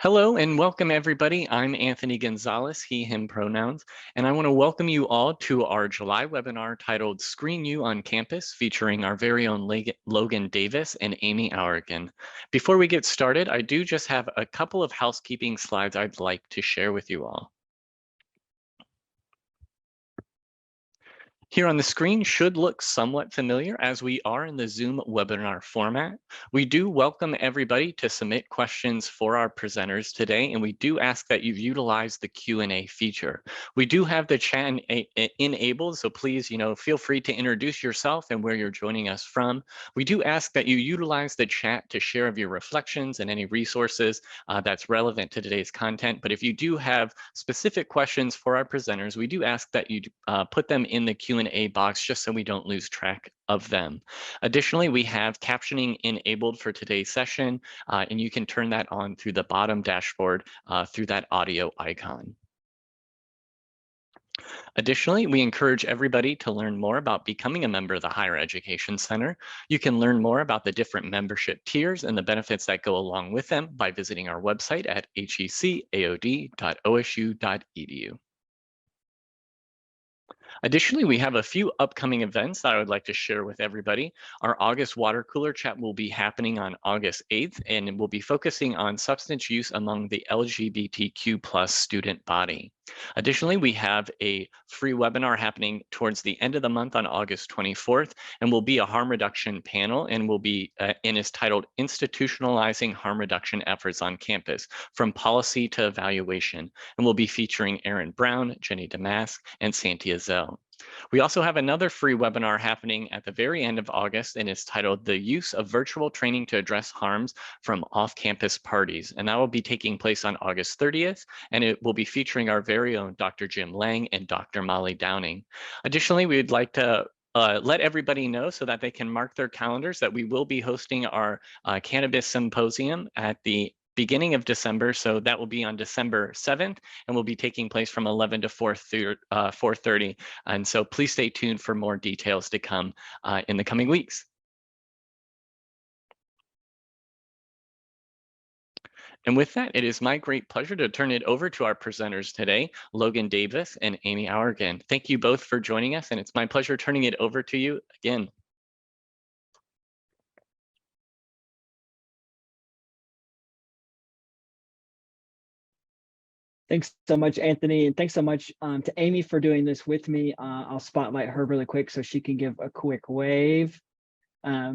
Hello and welcome everybody. I'm Anthony Gonzalez, he, him pronouns, and I want to welcome you all to our July webinar titled ScreenU on Campus, featuring our very own Logan Davis and Aimee Hourigan. Before we get started, I do just have a couple of housekeeping slides I'd like to share with you all. Here on the screen should look somewhat familiar as we are in the Zoom webinar format. We do welcome everybody to submit questions for our presenters today, and we do ask that you utilize the Q&A feature. We do have the chat enabled, so please, feel free to introduce yourself and where you're joining us from. We do ask that you utilize the chat to share of your reflections and any resources that's relevant to today's content. But if you do have specific questions for our presenters, we do ask that you put them in the Q&A box just so we don't lose track of them. Additionally, we have captioning enabled for today's session, and you can turn that on through the bottom dashboard through that audio icon. Additionally, we encourage everybody to learn more about becoming a member of the Higher Education Center. You can learn more about the different membership tiers and the benefits that go along with them by visiting our website at hecaod.osu.edu. Additionally, we have a few upcoming events that I would like to share with everybody. Our August water cooler chat will be happening on August 8th, and we'll be focusing on substance use among the LGBTQ+ student body. Additionally, we have a free webinar happening towards the end of the month on August 24th, and will be a harm reduction panel, and will be and is titled Institutionalizing Harm Reduction Efforts on Campus, from Policy to Evaluation, and we'll be featuring Aaron Brown, Jenny Damask, and Santia Zell. We also have another free webinar happening at the very end of August, and it's titled The Use of Virtual Training to Address Harms from Off-Campus Parties. And that will be taking place on August 30th, and it will be featuring our very own Dr. Jim Lang and Dr. Molly Downing. Additionally, we would like to let everybody know so that they can mark their calendars that we will be hosting our cannabis symposium at the beginning of December. So that will be on December 7th and will be taking place from 11 to 4:30. And so please stay tuned for more details to come in the coming weeks. And with that, it is my great pleasure to turn it over to our presenters today, Logan Davis and Aimee Hourigan. Thank you both for joining us, and it's my pleasure turning it over to you again. Thanks so much, Anthony, and thanks so much to Aimee for doing this with me. I'll spotlight her really quick so she can give a quick wave.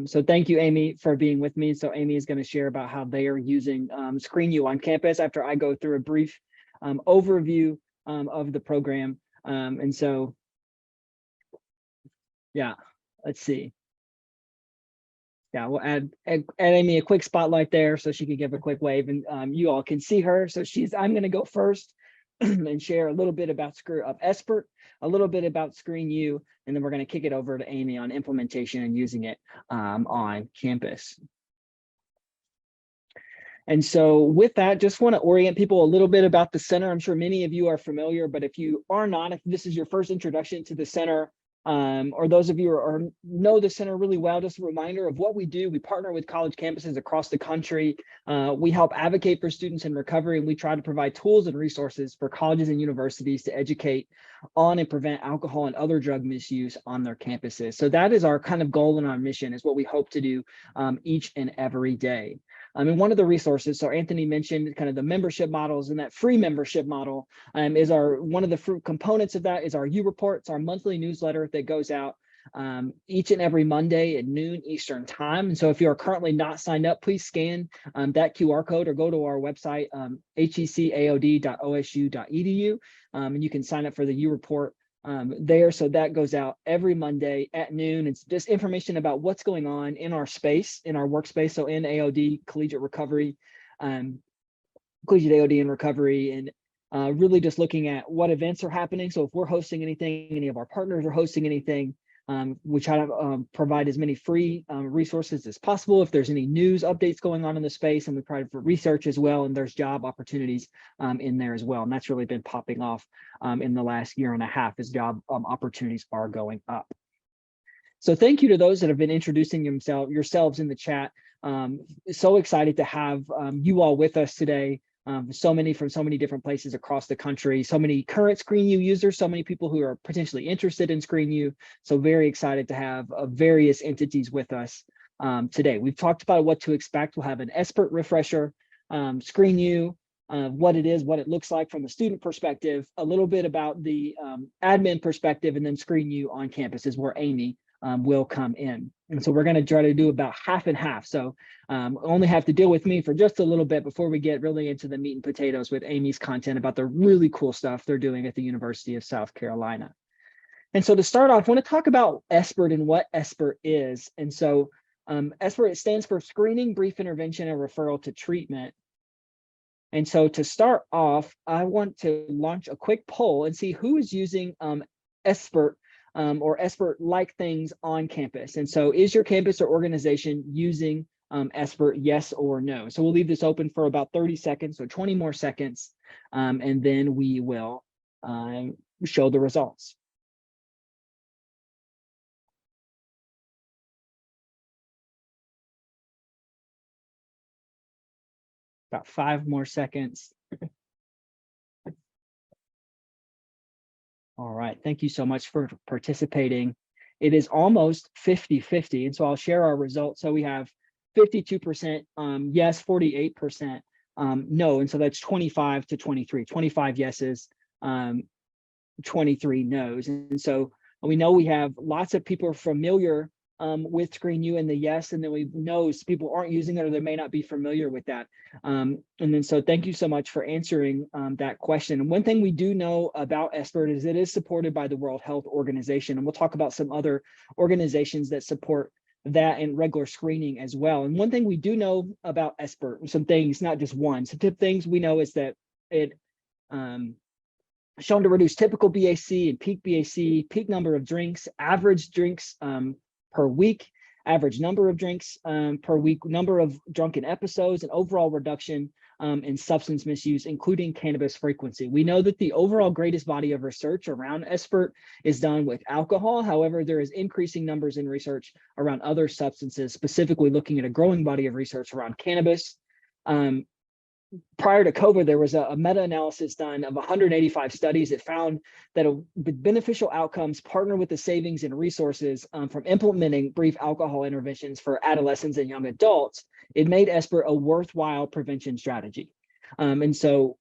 So thank you, Aimee, for being with me. So Aimee is going to share about how they are using ScreenU on campus after I go through a brief overview of the program. And so, yeah, let's see. Yeah, we'll add Aimee a quick spotlight there so she can give a quick wave, and you all can see her. So I'm going to go first and share a little bit about SPERT, a little bit about ScreenU, and then we're going to kick it over to Aimee on implementation and using it on campus. And so with that, just want to orient people a little bit about the center. I'm sure many of you are familiar, but if you are not, if this is your first introduction to the center, or those of you who know the center really well, just a reminder of what we do. We partner with college campuses across the country. We help advocate for students in recovery, and we try to provide tools and resources for colleges and universities to educate on and prevent alcohol and other drug misuse on their campuses. So that is our kind of goal and our mission, is what we hope to do each and every day. And one of the resources, so Anthony mentioned kind of the membership models, and that free membership model is one of the components of that is our U reports, our monthly newsletter that goes out each and every Monday at noon Eastern time. And so if you are currently not signed up, please scan that QR code or go to our website, hecaod.osu.edu, and you can sign up for the U report there. So that goes out every Monday at noon. It's just information about what's going on in our space, in our workspace. So in AOD, collegiate recovery, collegiate AOD and recovery, and really just looking at what events are happening. So if we're hosting anything, any of our partners are hosting anything, we try to provide as many free resources as possible. If there's any news updates going on in the space, and we provide for research as well, and there's job opportunities in there as well. And that's really been popping off in the last year and a half as job opportunities are going up. So thank you to those that have been introducing yourselves in the chat. So excited to have you all with us today. So many from so many different places across the country, so many current ScreenU users, so many people who are potentially interested in ScreenU. So very excited to have various entities with us today. We've talked about what to expect. We'll have an expert refresher, ScreenU, what it is, what it looks like from a student perspective, a little bit about the admin perspective, and then ScreenU on campus is where Aimee will come in. And so we're going to try to do about half and half. So only have to deal with me for just a little bit before we get really into the meat and potatoes with Aimee's content about the really cool stuff they're doing at the University of South Carolina. And so to start off, I want to talk about SBIRT and what SBIRT is. And so SBIRT stands for Screening, Brief Intervention, and Referral to Treatment. And so to start off, I want to launch a quick poll and see who is using SBIRT or SBIRT-like things on campus. And so is your campus or organization using SBIRT, yes or no? So we'll leave this open for about 30 seconds, so 20 more seconds, and then we will show the results. About 5 more seconds. All right, thank you so much for participating. It is almost 50-50, and so I'll share our results. So we have 52% yes, 48% no, and so that's 25 to 23, 25 yeses, 23 no's. And so we know we have lots of people familiar with ScreenU and the yes, and then we know people aren't using it or they may not be familiar with that. And then so thank you so much for answering that question. And one thing we do know about SBIRT is it is supported by the World Health Organization, and we'll talk about some other organizations that support that and regular screening as well. And one thing we do know about SBIRT, some things, not just one, some things we know is that it shown to reduce typical BAC and peak BAC, peak number of drinks, average drinks per week, average number of drinks per week, number of drunken episodes, and overall reduction in substance misuse, including cannabis frequency. We know that the overall greatest body of research around SBIRT is done with alcohol. However, there is increasing numbers in research around other substances, specifically looking at a growing body of research around cannabis. Prior to COVID, there was a meta-analysis done of 185 studies that found that beneficial outcomes partner with the savings and resources from implementing brief alcohol interventions for adolescents and young adults. It made SBIRT a worthwhile prevention strategy. And so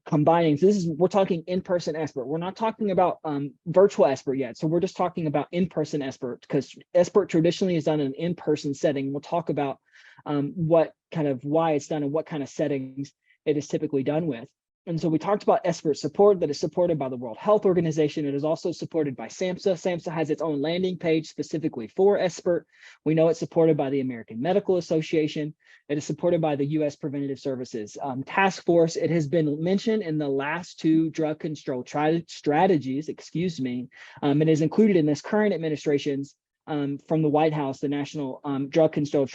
combining, so we're talking in-person SBIRT. We're not talking about virtual SBIRT yet. So we're just talking about in-person SBIRT, because SBIRT traditionally is done in an in-person setting. We'll talk about what kind of why it's done and what kind of settings it is typically done with. And so we talked about SBIRT support that is supported by the World Health Organization. It is also supported by SAMHSA. SAMHSA has its own landing page specifically for SBIRT. We know it's supported by the American Medical Association. It is supported by the U.S. Preventative Services Task Force. It has been mentioned in the last 2 drug control strategies, It is included in this current administration's from the White House, the National Drug Control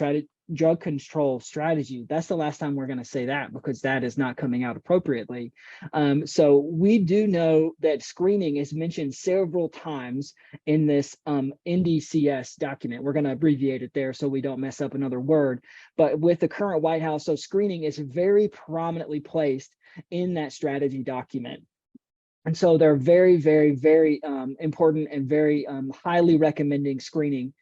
Strategy. That's the last time we're going to say that, because that is not coming out appropriately. So we do know that screening is mentioned several times in this NDCS document. We're going to abbreviate it there so we don't mess up another word. But with the current White House, so screening is very prominently placed in that strategy document. And so they're very, very, very important and very highly recommending screening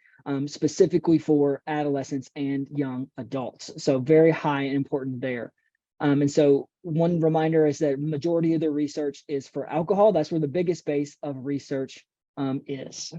specifically for adolescents and young adults. So very high and important there. And so one reminder is that majority of the research is for alcohol. That's where the biggest base of research is.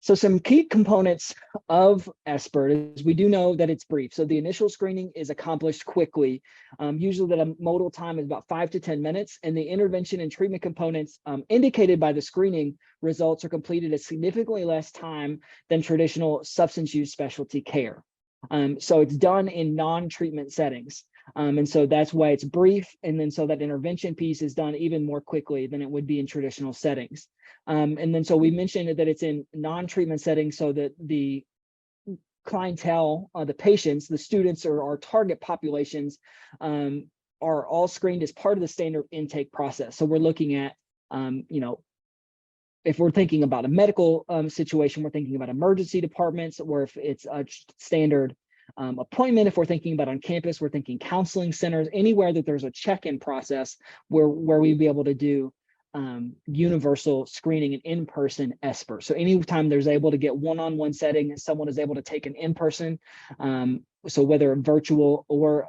So some key components of SBIRT is we do know that it's brief. So the initial screening is accomplished quickly. Usually the modal time is about 5 to 10 minutes, and the intervention and treatment components indicated by the screening results are completed at significantly less time than traditional substance use specialty care. So it's done in non-treatment settings. And so that's why it's brief. And then so that intervention piece is done even more quickly than it would be in traditional settings. And then so we mentioned that it's in non-treatment settings so that the clientele, the patients, the students, or our target populations are all screened as part of the standard intake process. So we're looking at, if we're thinking about a medical situation, we're thinking about emergency departments, or if it's a standard appointment. If we're thinking about on campus, we're thinking counseling centers, anywhere that there's a check-in process where we'd be able to do universal screening and in-person SBIR. So anytime there's able to get one-on-one setting, someone is able to take an in-person, so whether virtual or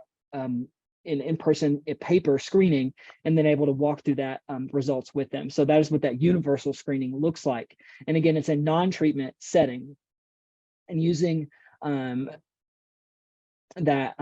in-person paper screening, and then able to walk through that results with them. So that is what that universal screening looks like. And again, it's a non-treatment setting, and using that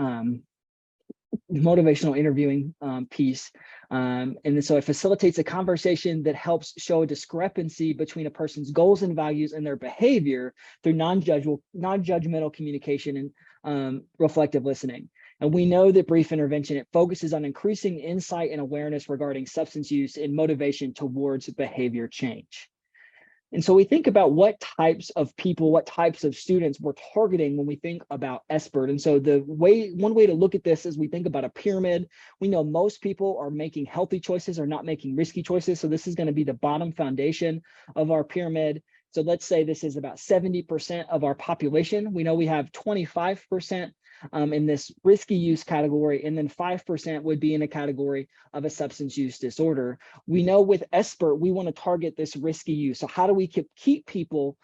motivational interviewing piece. And then so it facilitates a conversation that helps show a discrepancy between a person's goals and values and their behavior through non-judgmental communication and reflective listening. And we know that brief intervention, it focuses on increasing insight and awareness regarding substance use and motivation towards behavior change. And so we think about what types of people, what types of students we're targeting when we think about SBIR. And so one way to look at this is we think about a pyramid. We know most people are making healthy choices or not making risky choices. So this is going to be the bottom foundation of our pyramid. So let's say this is about 70% of our population. We know we have 25% in this risky use category, and then 5% would be in a category of a substance use disorder. We know with SBIR, we want to target this risky use. So how do we keep people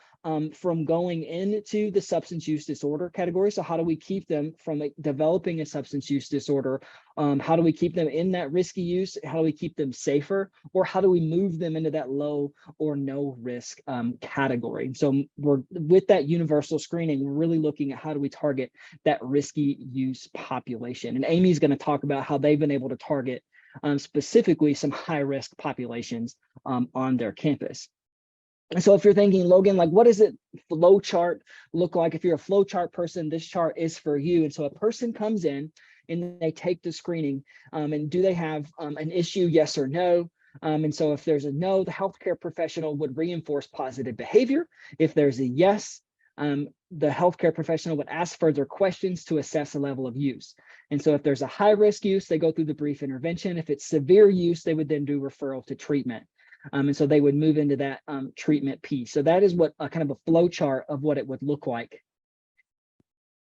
from going into the substance use disorder category? So how do we keep them from developing a substance use disorder? How do we keep them in that risky use? How do we keep them safer? Or how do we move them into that low or no risk category? And so we're with that universal screening, we're really looking at how do we target that risky use population. And Aimee's going to talk about how they've been able to target specifically some high risk populations on their campus. And so if you're thinking, Logan, like what does it flow chart look like? If you're a flow chart person, this chart is for you. And so a person comes in and they take the screening, and do they have an issue, yes or no? And so if there's a no, the healthcare professional would reinforce positive behavior. If there's a yes, the healthcare professional would ask further questions to assess the level of use. And so if there's a high risk use, they go through the brief intervention. If it's severe use, they would then do referral to treatment. And so they would move into that treatment piece. So that is what kind of a flow chart of what it would look like.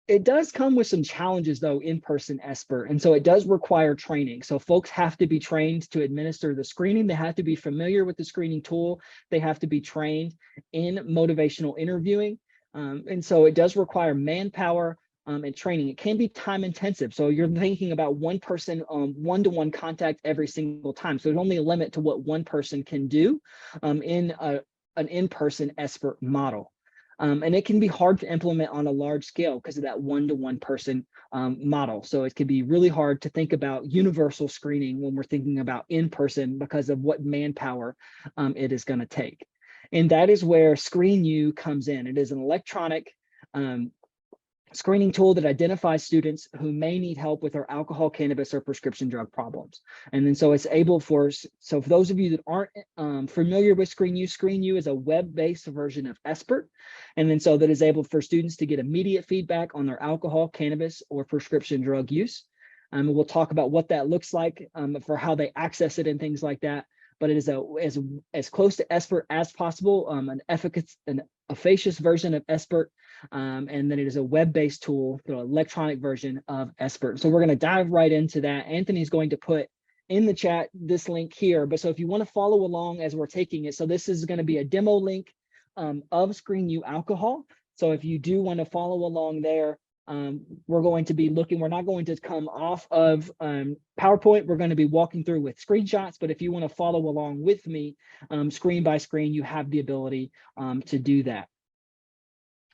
It does come with some challenges though, in-person SBIR. And so it does require training. So folks have to be trained to administer the screening. They have to be familiar with the screening tool. They have to be trained in motivational interviewing. And so it does require manpower and training. It can be time intensive. So you're thinking about one person, one-to-one contact every single time. So there's only a limit to what one person can do in an in-person SBIR model. And it can be hard to implement on a large scale because of that one-to-one person model. So it can be really hard to think about universal screening when we're thinking about in-person because of what manpower it is going to take. And that is where ScreenU comes in. It is an electronic screening tool that identifies students who may need help with their alcohol, cannabis, or prescription drug problems. And then so it's able for, so for those of you that aren't familiar with ScreenU, ScreenU is a web-based version of SBIR. And then so that is able for students to get immediate feedback on their alcohol, cannabis, or prescription drug use. And we'll talk about what that looks like for how they access it and things like that. But it is as close to SBIR as possible, an efficacious version of SBIR. And then it is a web-based tool, the electronic version of SBIR. So we're going to dive right into that. Anthony's going to put in the chat this link here. But so if you want to follow along as we're taking it, so this is going to be a demo link of ScreenU alcohol. So if you do want to follow along there, we're going to be looking, we're not going to come off of PowerPoint. We're going to be walking through with screenshots, but if you want to follow along with me screen by screen, you have the ability to do that.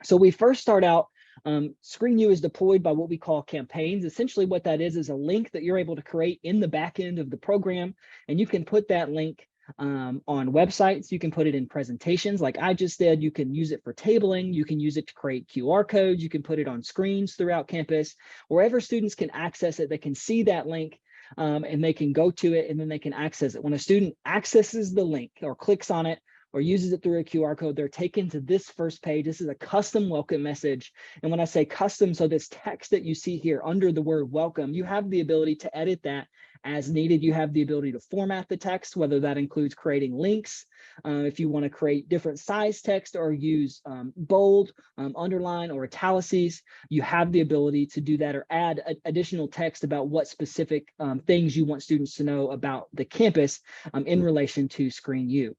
So we first start out, ScreenU is deployed by what we call campaigns. Essentially what that is a link that you're able to create in the back end of the program, and you can put that link on websites. You can put it in presentations like I just did. You can use it for tabling. You can use it to create QR codes. You can put it on screens throughout campus. Wherever students can access it, they can see that link and they can go to it and then they can access it. When a student accesses the link or clicks on it or uses it through a QR code, they're taken to this first page. This is a custom welcome message. And when I say custom, so this text that you see here under the word welcome, you have the ability to edit that As needed, you have the ability to format the text, whether that includes creating links, if you want to create different size text or use bold, underline, or italices, you have the ability to do that or add additional text about what specific things you want students to know about the campus in relation to ScreenU.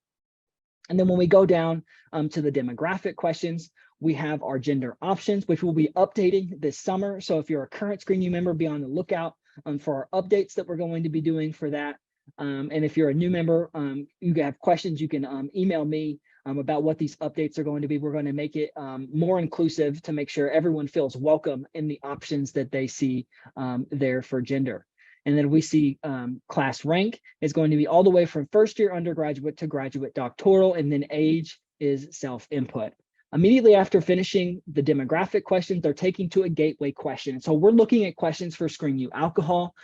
And then when we go down to the demographic questions, we have our gender options, which we'll be updating this summer. So if you're a current ScreenU member, be on the lookout for our updates that we're going to be doing for that. And if you're a new member, you have questions, you can email me about what these updates are going to be. We're going to make it more inclusive to make sure everyone feels welcome in the options that they see there for gender. And then we see class rank is going to be all the way from first year undergraduate to graduate doctoral, and then age is self-input. Immediately after finishing the demographic questions, they're taking to a gateway question. So we're looking at questions for ScreenU alcohol.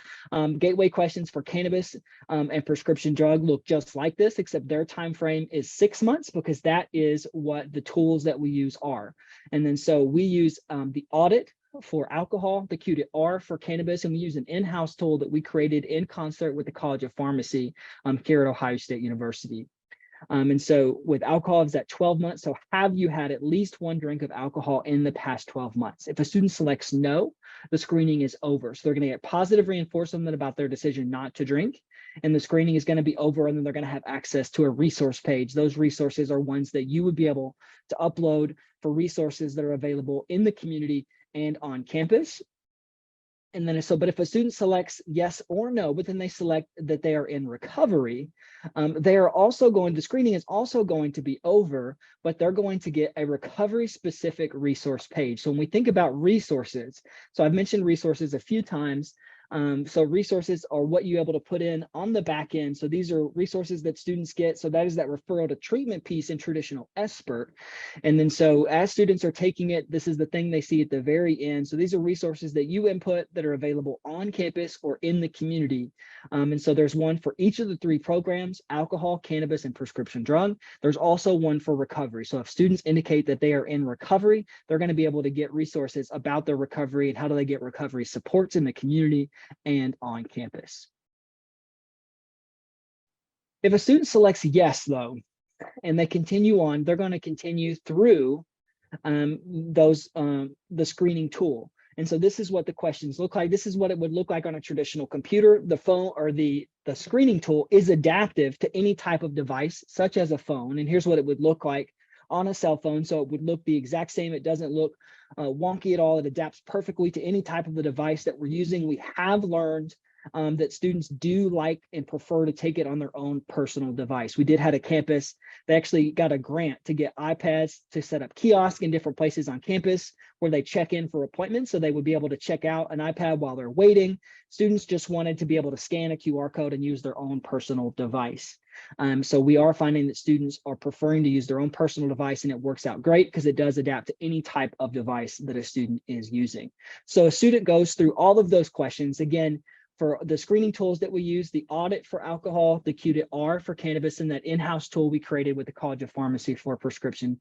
Gateway questions for cannabis and prescription drug look just like this, except their time frame is 6 months, because that is what the tools that we use are. And then so we use the audit for alcohol, the Q-R for cannabis, and we use an in-house tool that we created in concert with the College of Pharmacy here at Ohio State University. And so with alcohol, it's at 12 months. So have you had at least one drink of alcohol in the past 12 months? If a student selects no, the screening is over. So they're going to get positive reinforcement about their decision not to drink. And the screening is going to be over, and then they're going to have access to a resource page. Those resources are ones that you would be able to upload for resources that are available in the community and on campus. And then so, but if a student selects yes or no, but then they select that they are in recovery, they are also going, the screening is also going to be over, but they're going to get a recovery specific resource page. So when we think about resources, so I've mentioned resources a few times. So resources are what you're able to put in on the back end. So these are resources that students get. So that is that referral to treatment piece in traditional SBIRT. And then so as students are taking it, this is the thing they see at the very end. So these are resources that you input that are available on campus or in the community. And so there's one for each of the 3 programs: alcohol, cannabis, and prescription drug. There's also one for recovery. So if students indicate that they are in recovery, they're going to be able to get resources about their recovery and how do they get recovery supports in the community and on campus. If a student selects yes, though, and they continue on, they're going to continue through the screening tool. And so this is what the questions look like. This is what it would look like on a traditional computer. The phone or the screening tool is adaptive to any type of device, such as a phone. And here's what it would look like on a cell phone. So it would look the exact same. It doesn't look wonky at all. It adapts perfectly to any type of the device that we're using. We have learned that students do like and prefer to take it on their own personal device. We did have a campus, they actually got a grant to get iPads to set up kiosks in different places on campus where they check in for appointments, so they would be able to check out an iPad while they're waiting. Students just wanted to be able to scan a QR code and use their own personal device. So we are finding that students are preferring to use their own personal device, and it works out great because it does adapt to any type of device that a student is using. So a student goes through all of those questions. Again, for the screening tools that we use, the audit for alcohol, the Q-R for cannabis, and that in-house tool we created with the College of Pharmacy for prescription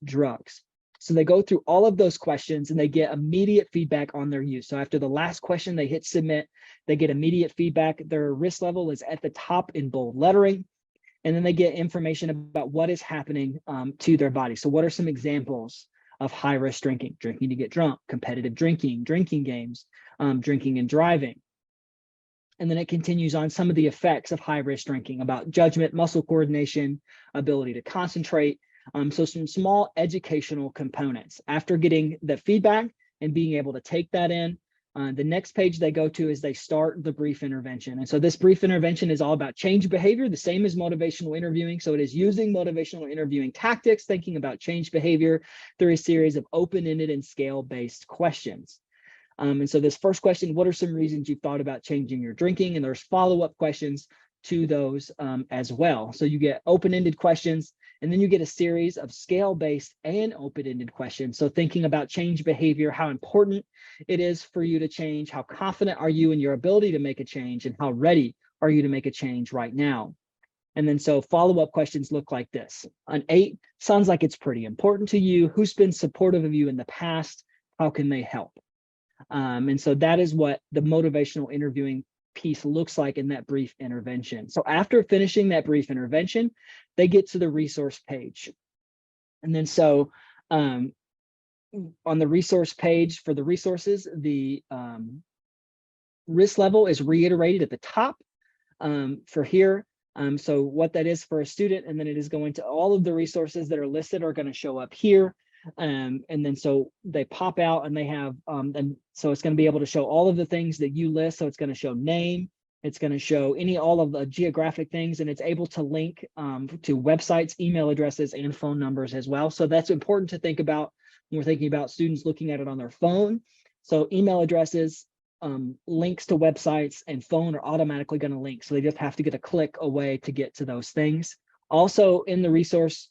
drugs. So they go through all of those questions and they get immediate feedback on their use. So after the last question, they hit submit, they get immediate feedback. Their risk level is at the top in bold lettering. And then they get information about what is happening to their body. So what are some examples of high-risk drinking? Drinking to get drunk, competitive drinking, drinking games, drinking and driving. And then it continues on some of the effects of high-risk drinking, about judgment, muscle coordination, ability to concentrate. So some small educational components. After getting the feedback and being able to take that in, the next page they go to is they start the brief intervention. And so this brief intervention is all about change behavior, the same as motivational interviewing. So it is using motivational interviewing tactics, thinking about change behavior through a series of open-ended and scale-based questions. And so this first question, what are some reasons you've thought about changing your drinking? And there's follow-up questions to those as well. So you get open-ended questions, and then you get a series of scale-based and open-ended questions. So thinking about change behavior, how important it is for you to change, how confident are you in your ability to make a change, and how ready are you to make a change right now? And then so follow-up questions look like this. An 8, sounds like it's pretty important to you. Who's been supportive of you in the past? How can they help? And so that is what the motivational interviewing piece looks like in that brief intervention. So after finishing that brief intervention, they get to the resource page. And then so on the resource page for the resources, the risk level is reiterated at the top for here. So what that is for a student, and then it is going to all of the resources that are listed are going to show up here. And then so they pop out and they have, and so it's going to be able to show all of the things that you list. So it's going to show name, it's going to show all of the geographic things, and it's able to link to websites, email addresses, and phone numbers as well. So that's important to think about when we're thinking about students looking at it on their phone. So email addresses, links to websites, and phone are automatically going to link. So they just have to get a click away to get to those things. Also in the resource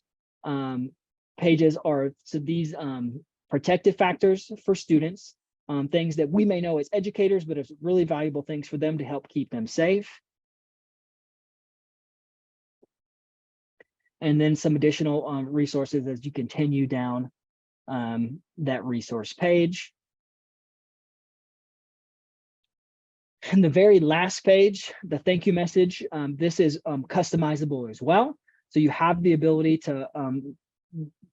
pages are these protective factors for students, things that we may know as educators, but it's really valuable things for them to help keep them safe. And then some additional resources as you continue down that resource page. And the very last page, the thank you message, this is customizable as well. So you have the ability to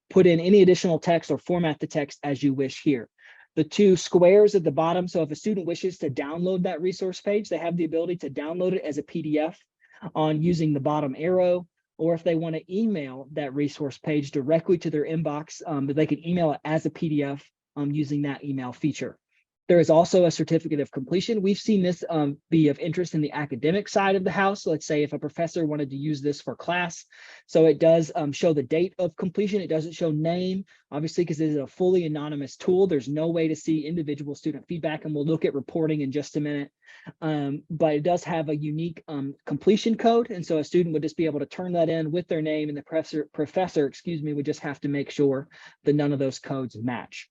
put in any additional text or format the text as you wish here. The two squares at the bottom, so if a student wishes to download that resource page, they have the ability to download it as a PDF on using the bottom arrow, or if they want to email that resource page directly to their inbox, they can email it as a PDF using that email feature. There is also a certificate of completion. We've seen this be of interest in the academic side of the house. Let's say if a professor wanted to use this for class. So it does show the date of completion. It doesn't show name, obviously, because it is a fully anonymous tool. There's no way to see individual student feedback, and we'll look at reporting in just a minute. But it does have a unique completion code. And so a student would just be able to turn that in with their name, and the professor, excuse me, would just have to make sure that none of those codes match.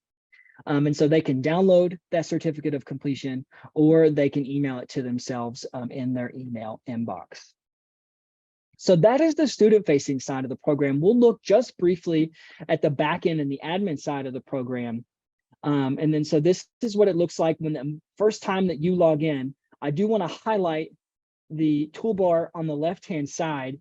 And so they can download that certificate of completion, or they can email it to themselves in their email inbox. So that is the student-facing side of the program. We'll look just briefly at the back end and the admin side of the program. And then so this is what it looks like when the first time that you log in. I do want to highlight the toolbar on the left-hand side.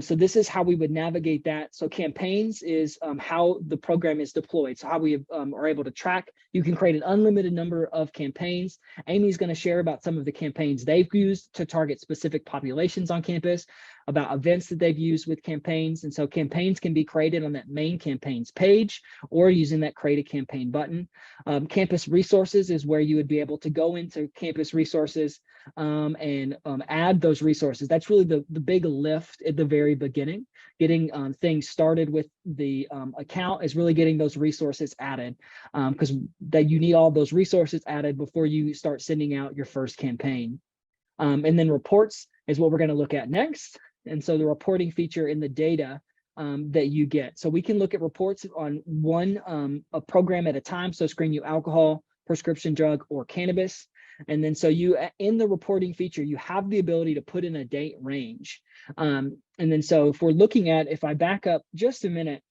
So this is how we would navigate that. So campaigns is how the program is deployed. So how we are able to track. You can create an unlimited number of campaigns. Amy's going to share about some of the campaigns they've used to target specific populations on campus, about events that they've used with campaigns. And so campaigns can be created on that main campaigns page or using that create a campaign button. Campus resources is where you would be able to go into campus resources and add those resources. That's really the big lift at the very beginning. Getting things started with the account is really getting those resources added, because that you need all those resources added before you start sending out your first campaign. And then reports is what we're going to look at next. And so the reporting feature in the data that you get. So we can look at reports on one a program at a time. So ScreenU alcohol, prescription drug, or cannabis. And then so you, in the reporting feature, you have the ability to put in a date range. And then so if we're looking at, if I back up just a minute,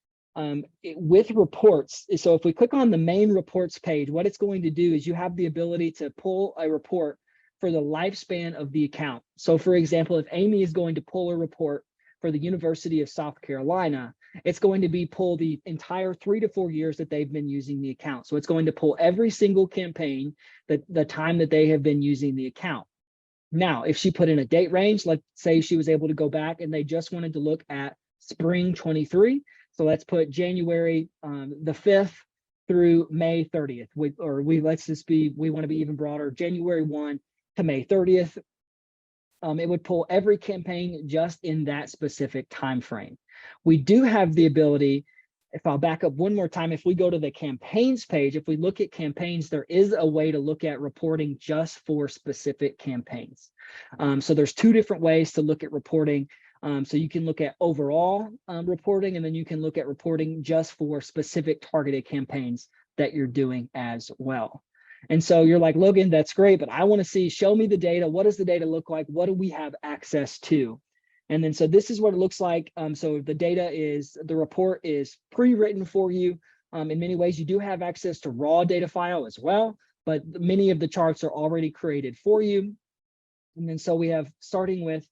with reports, so if we click on the main reports page, what it's going to do is you have the ability to pull a report for the lifespan of the account. So for example, if Aimee is going to pull a report for the University of South Carolina, it's going to be pull the entire 3 to 4 years that they've been using the account. So it's going to pull every single campaign that the time that they have been using the account. Now, if she put in a date range, let's say she was able to go back and they just wanted to look at spring 23. So let's put January the 5th through May 30th. We want to be even broader, January 1 to May 30th. It would pull every campaign just in that specific time frame. We do have the ability, if I'll back up one more time, if we go to the campaigns page, if we look at campaigns, there is a way to look at reporting just for specific campaigns. So there's two different ways to look at reporting. So you can look at overall reporting, and then you can look at reporting just for specific targeted campaigns that you're doing as well. And so you're like, Logan, that's great, but I want to see, show me the data. What does the data look like? What do we have access to? And then so this is what it looks like. So the data is, the report is pre-written for you. In many ways, you do have access to raw data file as well, but many of the charts are already created for you. And then so we have starting with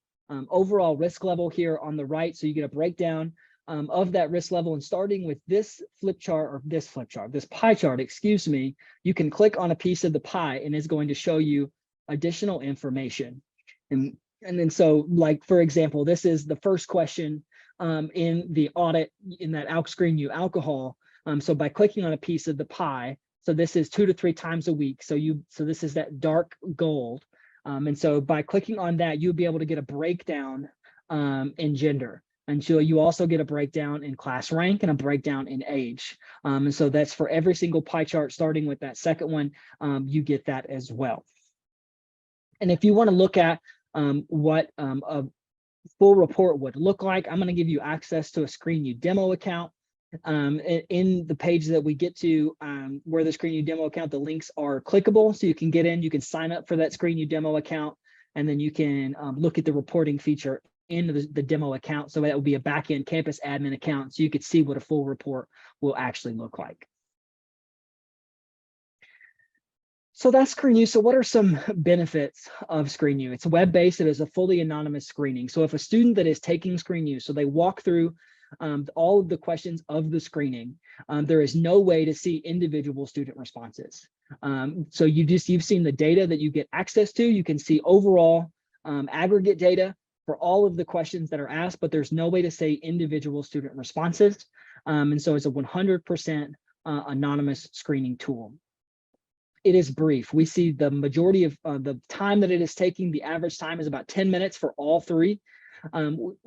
overall risk level here on the right. So you get a breakdown of that risk level, and starting with this this pie chart, excuse me, you can click on a piece of the pie and it's going to show you additional information. And then so like, for example, this is the first question in the audit in that ScreenU alcohol. So by clicking on a piece of the pie, so this is 2 to 3 times a week. So this is that dark gold. And so by clicking on that, you'll be able to get a breakdown in gender. And so you also get a breakdown in class rank and a breakdown in age. And so that's for every single pie chart, starting with that second one, you get that as well. And if you want to look at what a full report would look like, I'm going to give you access to a ScreenU demo account. In the page that we get to where the ScreenU demo account, the links are clickable, so you can get in, you can sign up for that ScreenU demo account, and then you can look at the reporting feature in the demo account. So that will be a backend campus admin account, so you could see what a full report will actually look like. So that's ScreenU. So what are some benefits of ScreenU? It's web-based. It is a fully anonymous screening. So if a student that is taking ScreenU, so they walk through all of the questions of the screening, there is no way to see individual student responses. So you've seen the data that you get access to. You can see overall aggregate data for all of the questions that are asked, but there's no way to say individual student responses. And so it's a 100% anonymous screening tool. It is brief. We see the majority of the time that it is taking, the average time is about 10 minutes for all three.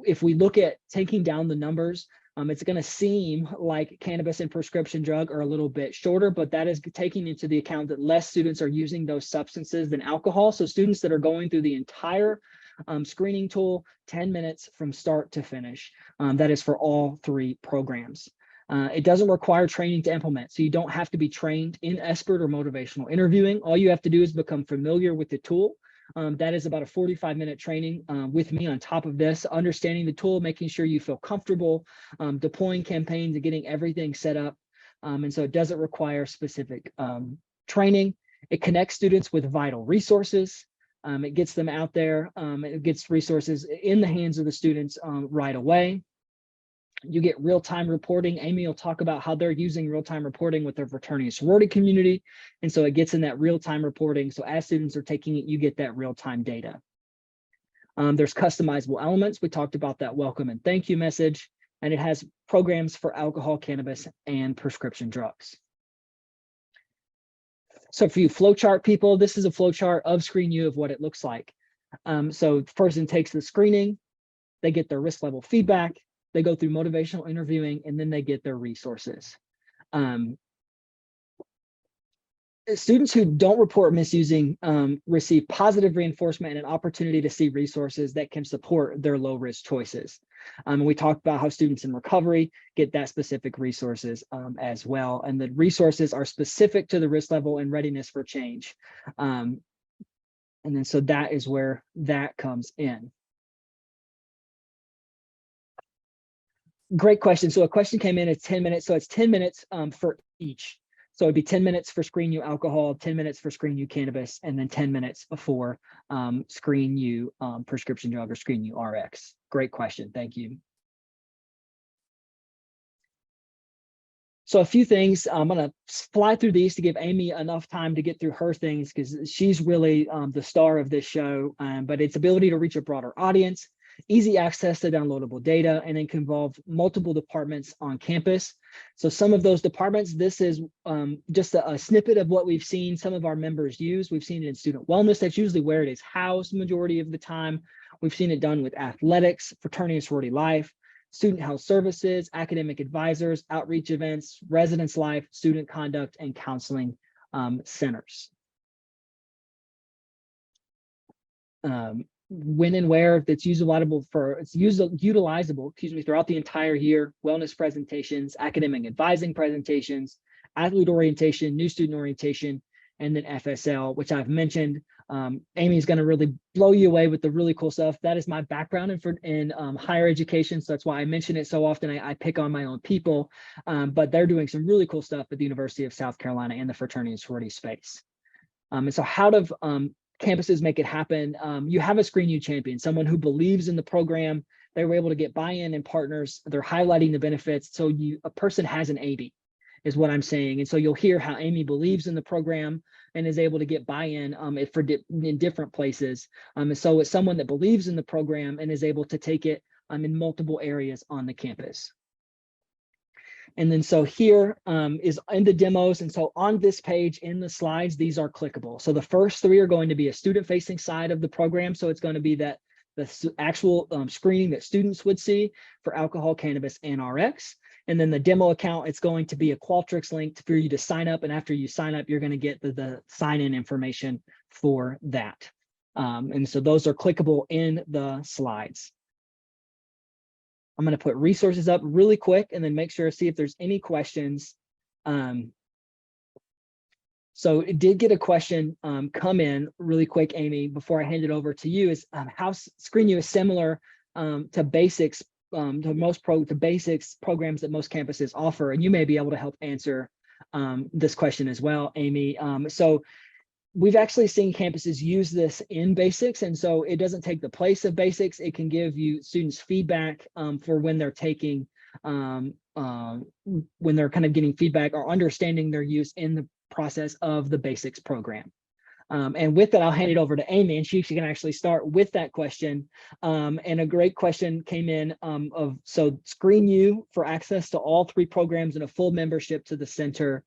If we look at taking down the numbers, it's going to seem like cannabis and prescription drug are a little bit shorter, but that is taking into the account that less students are using those substances than alcohol. So students that are going through the entire screening tool, 10 minutes from start to finish. That is for all three programs. It doesn't require training to implement, so you don't have to be trained in expert or motivational interviewing. All you have to do is become familiar with the tool. That is about a 45-minute training with me on top of this, understanding the tool, making sure you feel comfortable deploying campaigns and getting everything set up. And so it doesn't require specific training. It connects students with vital resources. It gets them out there. It gets resources in the hands of the students right away. You get real-time reporting. Aimee will talk about how they're using real-time reporting with their fraternity and sorority community. And so it gets in that real-time reporting. So as students are taking it, you get that real-time data. There's customizable elements. We talked about that welcome and thank you message. And it has programs for alcohol, cannabis, and prescription drugs. So for you flowchart people, this is a flowchart of ScreenU of what it looks like. So the person takes the screening, they get their risk level feedback, they go through motivational interviewing, and then they get their resources. Students who don't report misusing receive positive reinforcement and an opportunity to see resources that can support their low-risk choices. We talked about how students in recovery get that specific resources as well. And the resources are specific to the risk level and readiness for change. And then so that is where that comes in. Great question. So a question came in, it's 10 minutes. So it's 10 minutes for each. So it'd be 10 minutes for ScreenU alcohol, 10 minutes for ScreenU cannabis, and then 10 minutes for ScreenU prescription drug or ScreenU RX. Great question. Thank you. So a few things, I'm going to fly through these to give Aimee enough time to get through her things because she's really the star of this show, but its ability to reach a broader audience, easy access to downloadable data, and then can involve multiple departments on campus. So some of those departments, this is just a snippet of what we've seen some of our members use. We've seen it in student wellness. That's usually where it is housed the majority of the time. We've seen it done with athletics, fraternity and sorority life, student health services, academic advisors, outreach events, residence life, student conduct, and counseling centers. When and where that's utilizable throughout the entire year: wellness presentations, academic advising presentations, athlete orientation, new student orientation, and then FSL, which I've mentioned. Aimee's going to really blow you away with the really cool stuff. That is my background in higher education, so that's why I mention it so often. I pick on my own people, but they're doing some really cool stuff at the University of South Carolina in the fraternity and sorority space. And so how to campuses make it happen. You have a ScreenU champion, someone who believes in the program. They were able to get buy-in and partners. They're highlighting the benefits. So a person has an Aimee, is what I'm saying. And so you'll hear how Aimee believes in the program and is able to get buy-in in different places. And so it's someone that believes in the program and is able to take it in multiple areas on the campus. And then so here is in the demos. And so on this page in the slides, these are clickable. So the first three are going to be a student-facing side of the program. So it's going to be that the actual screening that students would see for alcohol, cannabis, and RX. And then the demo account, it's going to be a Qualtrics link for you to sign up. And after you sign up, you're going to get the sign-in information for that. And so those are clickable in the slides. I'm going to put resources up really quick and then make sure to see if there's any questions. So it did get a question come in really quick, Aimee, before I hand it over to you, is how ScreenU is similar to basics, to basics programs that most campuses offer. And you may be able to help answer this question as well, Aimee. So we've actually seen campuses use this in basics. And so it doesn't take the place of basics. It can give you students feedback for when they're taking, when they're kind of getting feedback or understanding their use in the process of the basics program. And with that, I'll hand it over to Aimee, and she can actually start with that question. And a great question came in so ScreenU for access to all three programs and a full membership to the center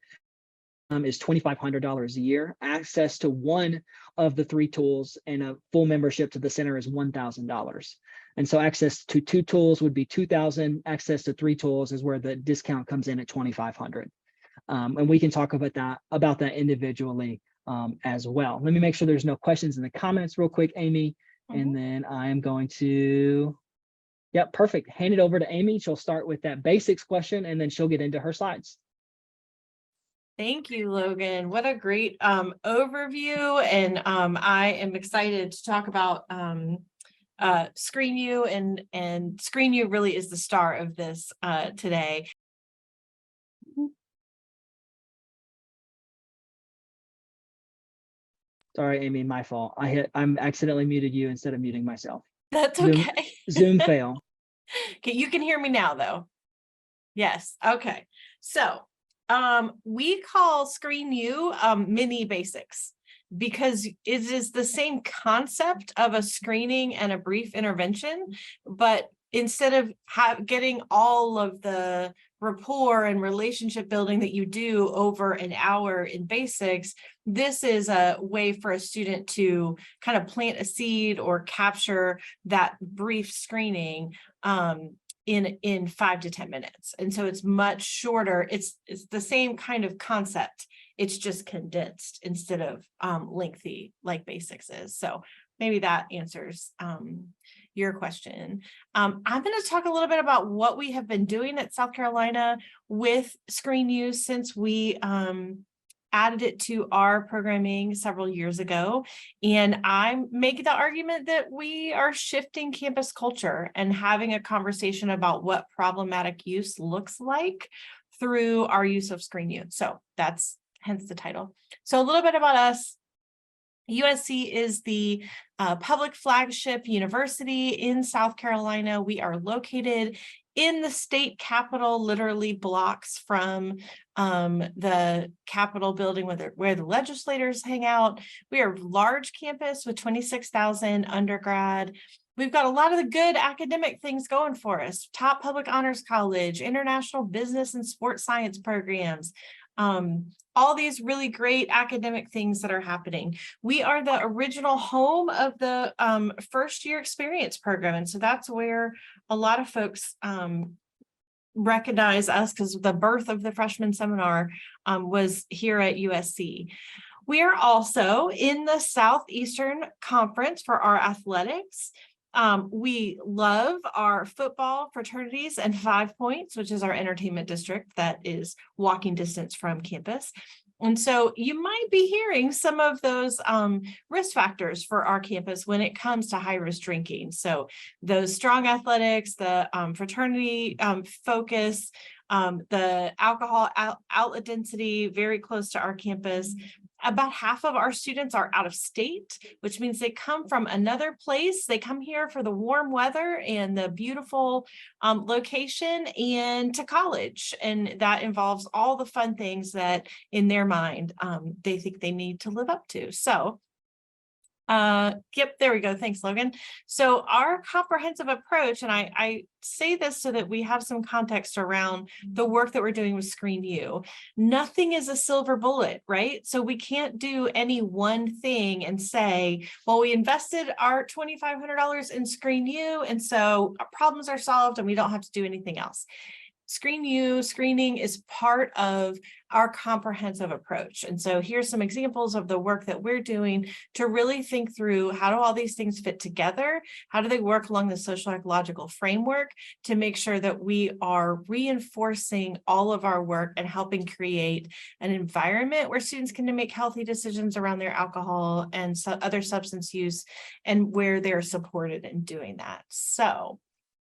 is $2,500 a year. Access to one of the three tools and a full membership to the center is $1,000. And so access to two tools would be $2,000. Access to three tools is where the discount comes in at $2,500. And we can talk about that individually as well. Let me make sure there's no questions in the comments real quick, Aimee. And then I am going to, yep, perfect. Hand it over to Aimee. She'll start with that basics question and then she'll get into her slides. Thank you, Logan. What a great overview. And I am excited to talk about ScreenU, and ScreenU really is the star of this today. Sorry, Aimee, my fault. I'm accidentally muted you instead of muting myself. That's okay. Zoom fail. Okay, you can hear me now though. Yes. Okay. So we call ScreenU mini basics because it is the same concept of a screening and a brief intervention, but instead of getting all of the rapport and relationship building that you do over an hour in basics, this is a way for a student to kind of plant a seed or capture that brief screening in 5 to 10 minutes. And so it's much shorter. It's the same kind of concept. It's just condensed instead of lengthy like basics is. So maybe that answers your question. I'm going to talk a little bit about what we have been doing at South Carolina with ScreenU since we added it to our programming several years ago. And I make the argument that we are shifting campus culture and having a conversation about what problematic use looks like through our use of ScreenU. So that's hence the title. So a little bit about us. USC is the public flagship university in South Carolina. We are located in the state capitol, literally blocks from the Capitol building where the legislators hang out. We are a large campus with 26,000 undergrad. We've got a lot of the good academic things going for us. Top public honors college, international business and sports science programs. All these really great academic things that are happening. We are the original home of the first year experience program. And so that's where a lot of folks recognize us, because the birth of the freshman seminar was here at USC. We are also in the Southeastern Conference for our athletics. We love our football fraternities and 5 Points, which is our entertainment district that is walking distance from campus. And so you might be hearing some of those risk factors for our campus when it comes to high-risk drinking. So those strong athletics, the fraternity focus, the alcohol outlet density very close to our campus, About half of our students are out of state, which means they come from another place. They come here for the warm weather and the beautiful location and to college. And that involves all the fun things that in their mind, they think they need to live up to. So yep, there we go. Thanks, Logan. So our comprehensive approach, and I say this so that we have some context around the work that we're doing with ScreenU. Nothing is a silver bullet, right? So we can't do any one thing and say, well, we invested our $2,500 in ScreenU, and so our problems are solved and we don't have to do anything else. ScreenU screening is part of our comprehensive approach. And so here's some examples of the work that we're doing to really think through how do all these things fit together? How do they work along the social ecological framework to make sure that we are reinforcing all of our work and helping create an environment where students can make healthy decisions around their alcohol and other substance use, and where they're supported in doing that. So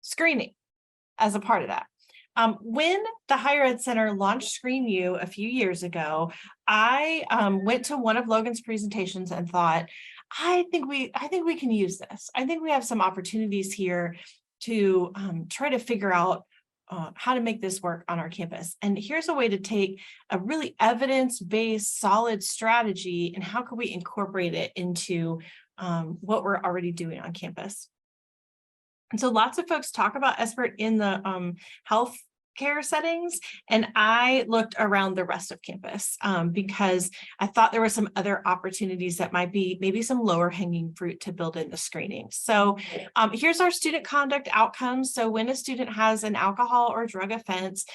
screening as a part of that. When the Higher Ed Center launched ScreenU a few years ago, I went to one of Logan's presentations and thought, I think we can use this. I think we have some opportunities here to try to figure out how to make this work on our campus. And here's a way to take a really evidence-based, solid strategy and how can we incorporate it into what we're already doing on campus. And so lots of folks talk about SBIRT in the health care settings, and I looked around the rest of campus because I thought there were some other opportunities that might be maybe some lower hanging fruit to build in the screening. So here's our student conduct outcomes. So when a student has an alcohol or drug offense,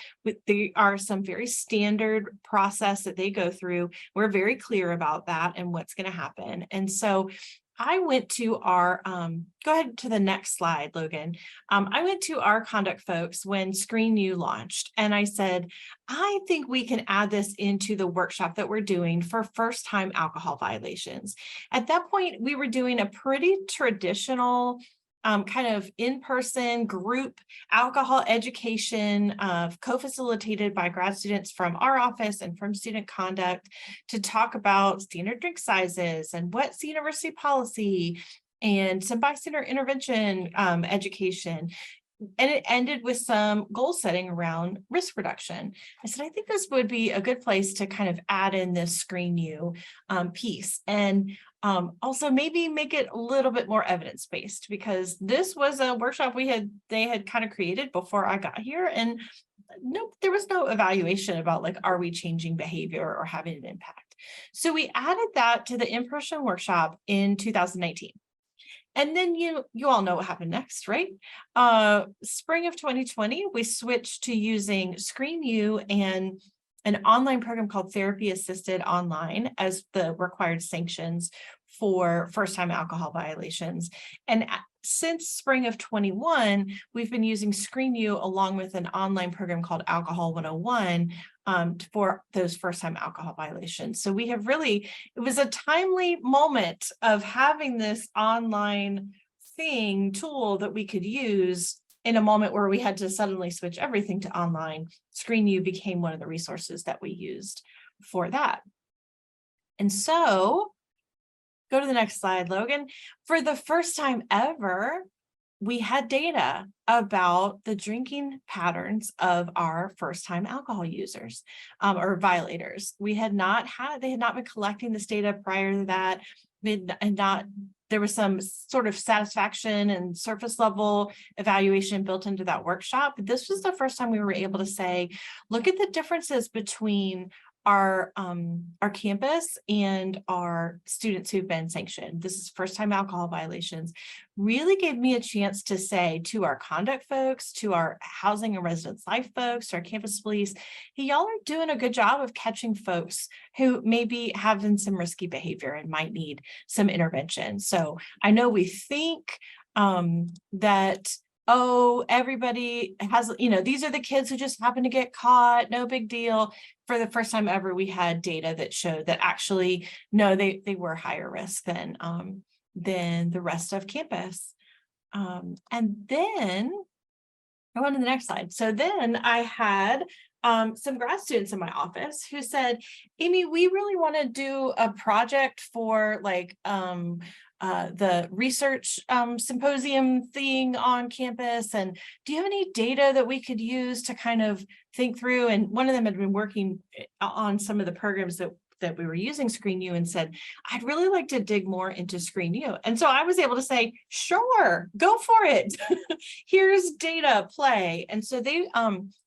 there are some very standard process that they go through. We're very clear about that and what's going to happen. And so I went to our, go ahead to the next slide, Logan. I went to our conduct folks when ScreenU launched, and I said, I think we can add this into the workshop that we're doing for first-time alcohol violations. At that point, we were doing a pretty traditional kind of in-person group alcohol education co-facilitated by grad students from our office and from student conduct to talk about standard drink sizes and what's the university policy and some bystander intervention education. And it ended with some goal setting around risk reduction. I said, I think this would be a good place to kind of add in this ScreenU piece. And also maybe make it a little bit more evidence-based, because this was a workshop they had kind of created before I got here, and there was no evaluation about like, are we changing behavior or having an impact? So we added that to the in-person workshop in 2019. And then you all know what happened next, right? Spring of 2020, we switched to using ScreenU and an online program called Therapy Assisted Online as the required sanctions for first-time alcohol violations. And since spring of 21, we've been using ScreenU along with an online program called Alcohol 101 for those first-time alcohol violations. So we have really, it was a timely moment of having this online tool that we could use in a moment where we had to suddenly switch everything to online. ScreenU became one of the resources that we used for that. And so, go to the next slide, Logan. For the first time ever, we had data about the drinking patterns of our first-time alcohol users or violators. They had not been collecting this data prior to that. There was some sort of satisfaction and surface level evaluation built into that workshop. But this was the first time we were able to say, look at the differences between our campus and our students who've been sanctioned. This is first-time alcohol violations. Really gave me a chance to say to our conduct folks, to our housing and residence life folks, to our campus police, hey, y'all are doing a good job of catching folks who may be having some risky behavior and might need some intervention. So I know we think that, oh, everybody has, these are the kids who just happen to get caught, no big deal. For the first time ever, we had data that showed that actually, no, they were higher risk than the rest of campus. And then I went to the next slide. So then I had some grad students in my office who said, Aimee, we really want to do a project for like the research symposium thing on campus. And do you have any data that we could use to kind of think through? And one of them had been working on some of the programs that we were using ScreenU and said, I'd really like to dig more into ScreenU. And so I was able to say, sure, go for it. Here's data, play. And so they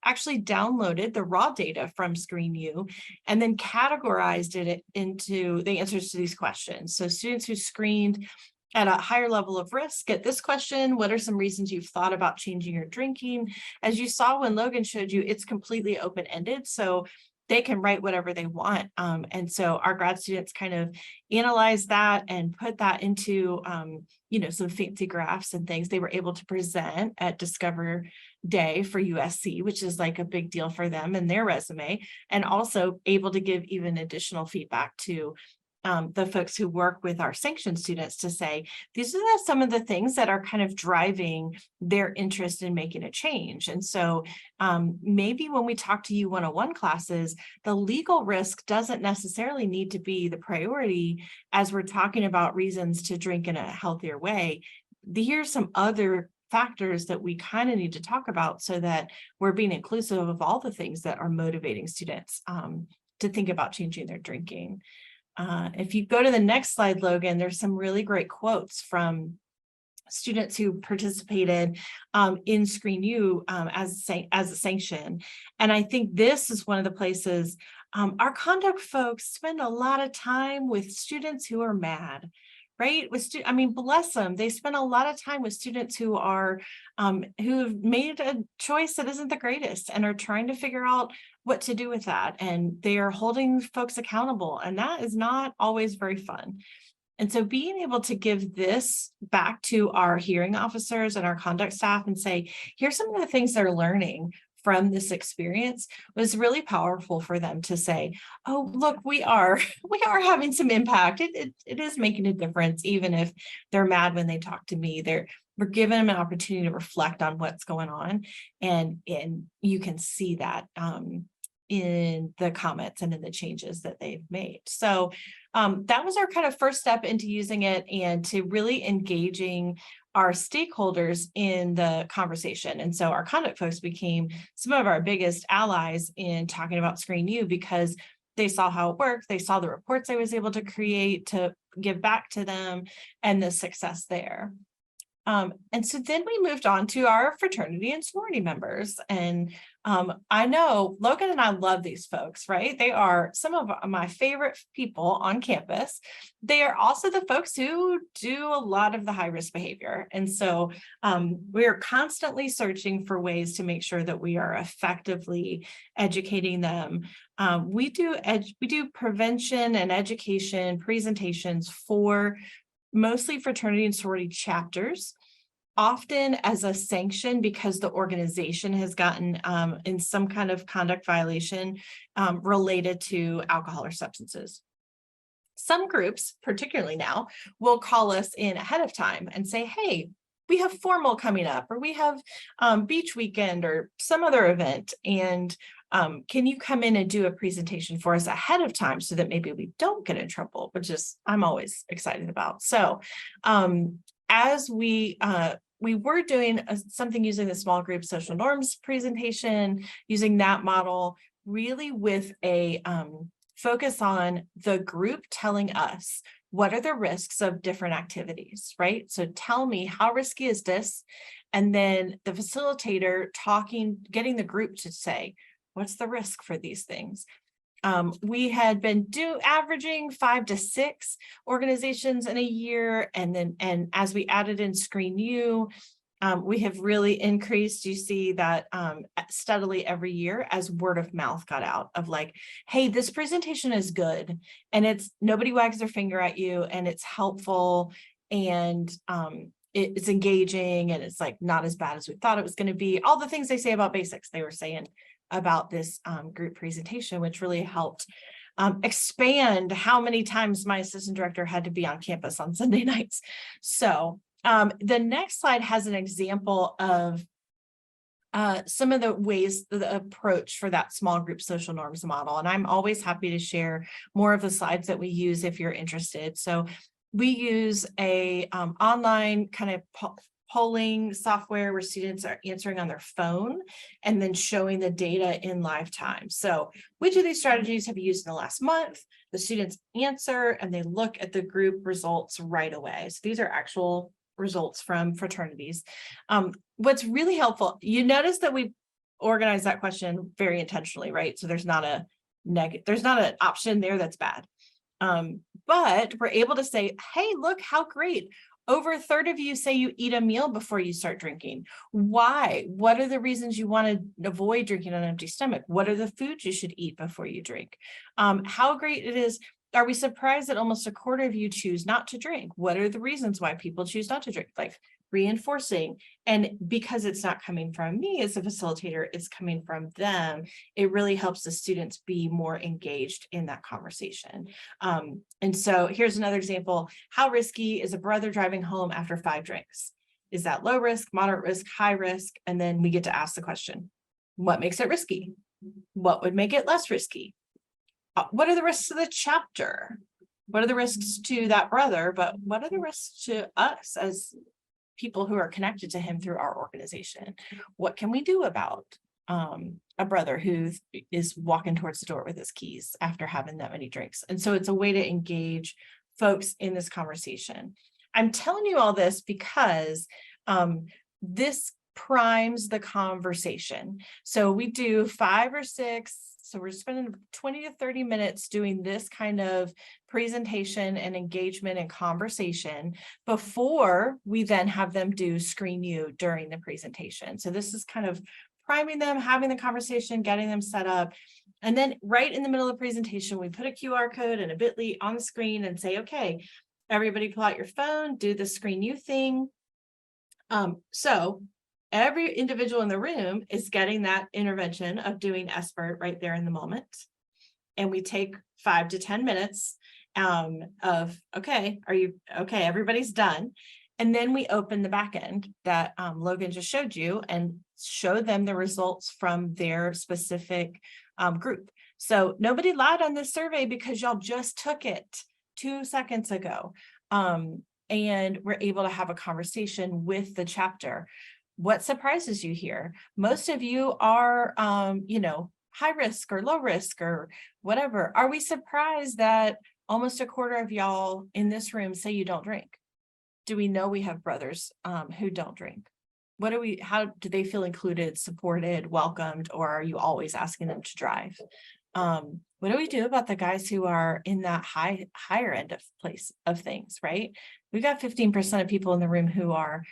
actually downloaded the raw data from ScreenU and then categorized it into the answers to these questions. So students who screened at a higher level of risk get this question: what are some reasons you've thought about changing your drinking? As you saw when Logan showed you, it's completely open-ended. So they can write whatever they want. And so our grad students kind of analyze that and put that into, some fancy graphs and things they were able to present at Discover Day for USC, which is like a big deal for them and their resume, and also able to give even additional feedback to the folks who work with our sanctioned students to say, these are some of the things that are kind of driving their interest in making a change. And so maybe when we talk to you one-on-one classes, the legal risk doesn't necessarily need to be the priority as we're talking about reasons to drink in a healthier way. Here's some other factors that we kind of need to talk about so that we're being inclusive of all the things that are motivating students to think about changing their drinking. If you go to the next slide, Logan, there's some really great quotes from students who participated in ScreenU as a sanction. And I think this is one of the places our conduct folks spend a lot of time with students who are mad, right? Bless them. They spend a lot of time with students who are who've made a choice that isn't the greatest and are trying to figure out what to do with that. And they are holding folks accountable. And that is not always very fun. And so being able to give this back to our hearing officers and our conduct staff and say, here's some of the things they're learning from this experience was really powerful for them to say, oh, look, we are having some impact. It is making a difference, even if they're mad when they talk to me. We're giving them an opportunity to reflect on what's going on. And you can see that in the comments and in the changes that they've made. So that was our kind of first step into using it and to really engaging our stakeholders in the conversation. And so our conduct folks became some of our biggest allies in talking about ScreenU because they saw how it worked. They saw the reports I was able to create to give back to them and the success there. And so then we moved on to our fraternity and sorority members. And I know Logan and I love these folks, right? They are some of my favorite people on campus. They are also the folks who do a lot of the high risk behavior. And so we're constantly searching for ways to make sure that we are effectively educating them. We do prevention and education presentations for mostly fraternity and sorority chapters, often as a sanction because the organization has gotten in some kind of conduct violation related to alcohol or substances. Some groups, particularly now, will call us in ahead of time and say, hey, we have formal coming up, or we have beach weekend or some other event, and can you come in and do a presentation for us ahead of time so that maybe we don't get in trouble, which is I'm always excited about. So as we were doing something using the small group social norms presentation, using that model really with a focus on the group telling us what are the risks of different activities, right? So tell me, how risky is this? And then the facilitator getting the group to say, what's the risk for these things? We had been averaging 5 to 6 organizations in a year. And as we added in ScreenU, we have really increased. You see that steadily every year as word of mouth got out of like, hey, this presentation is good. And nobody wags their finger at you, and it's helpful, and it's engaging, and it's like not as bad as we thought it was going to be. All the things they say about basics, they were saying about this group presentation, which really helped expand how many times my assistant director had to be on campus on Sunday nights. So the next slide has an example of some of the ways, the approach for that small group social norms model. And I'm always happy to share more of the slides that we use if you're interested. So we use a online kind of polling software where students are answering on their phone and then showing the data in live time. So which of these strategies have you used in the last month? The students answer and they look at the group results right away. So these are actual results from fraternities. What's really helpful, you notice that we organized that question very intentionally, right? So there's not a there's not an option there that's bad. But we're able to say, hey, look how great. Over a third of you say you eat a meal before you start drinking. Why? What are the reasons you want to avoid drinking on an empty stomach? What are the foods you should eat before you drink? How great it is. Are we surprised that almost a quarter of you choose not to drink? What are the reasons why people choose not to drink? Like reinforcing. And because it's not coming from me as a facilitator, it's coming from them. It really helps the students be more engaged in that conversation. And so here's another example. How risky is a brother driving home after 5 drinks? Is that low risk, moderate risk, high risk? And then we get to ask the question, what makes it risky? What would make it less risky? What are the risks to the chapter? What are the risks to that brother? But what are the risks to us as people who are connected to him through our organization? What can we do about a brother who is walking towards the door with his keys after having that many drinks? And so it's a way to engage folks in this conversation. I'm telling you all this because this primes the conversation. So we do 5 or 6. So we're spending 20 to 30 minutes doing this kind of presentation and engagement and conversation before we then have them do ScreenU during the presentation. So this is kind of priming them, having the conversation, getting them set up. And then right in the middle of the presentation, we put a QR code and a bit.ly on the screen and say, okay, everybody pull out your phone, do the ScreenU thing. So every individual in the room is getting that intervention of doing SBIRT right there in the moment. And we take 5 to 10 minutes of, okay, are you okay? Everybody's done. And then we open the back end that Logan just showed you and show them the results from their specific group. So nobody lied on this survey because y'all just took it 2 seconds ago. And we're able to have a conversation with the chapter. What surprises you here? Most of you are, high risk or low risk or whatever. Are we surprised that almost a quarter of y'all in this room say you don't drink? Do we know we have brothers who don't drink? How do they feel included, supported, welcomed, or are you always asking them to drive? What do we do about the guys who are in that higher end of things, right? We've got 15% of people in the room who are